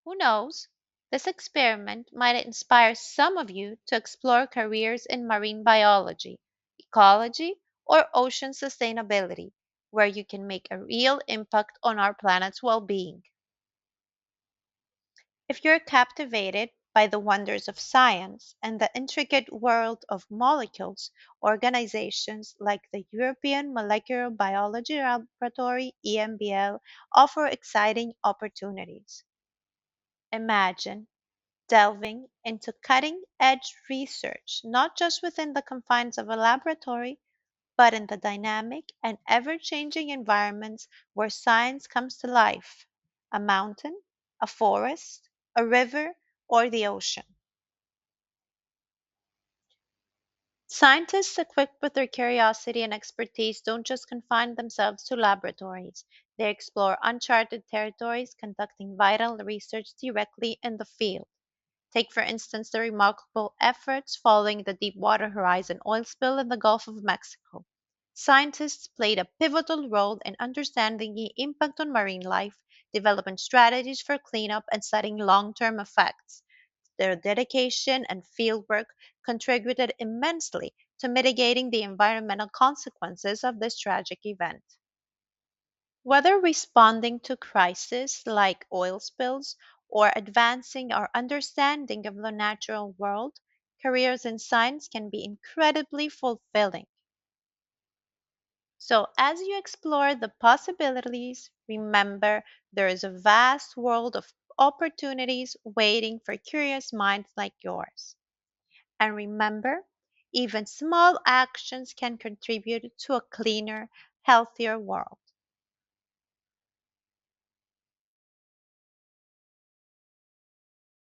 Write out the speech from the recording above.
Who knows? This experiment might inspire some of you to explore careers in marine biology, ecology, or ocean sustainability, where you can make a real impact on our planet's well being. If you're captivated by the wonders of science and the intricate world of molecules, organizations like the European Molecular Biology Laboratory (EMBL) offer exciting opportunities. Imagine delving into cutting edge research, not just within the confines of a laboratory, but in the dynamic and ever changing environments where science comes to life: a mountain, a forest, a river, or the ocean. Scientists equipped with their curiosity and expertise don't just confine themselves to laboratories. They explore uncharted territories, conducting vital research directly in the field. Take, for instance, the remarkable efforts following the Deepwater Horizon oil spill in the Gulf of Mexico. Scientists played a pivotal role in understanding the impact on marine life, developing strategies for cleanup, and studying long term effects. Their dedication and fieldwork contributed immensely to mitigating the environmental consequences of this tragic event. Whether responding to crises like oil spills or advancing our understanding of the natural world, careers in science can be incredibly fulfilling. So, as you explore the possibilities, remember there is a vast world of opportunities waiting for curious minds like yours. And remember, even small actions can contribute to a cleaner, healthier world.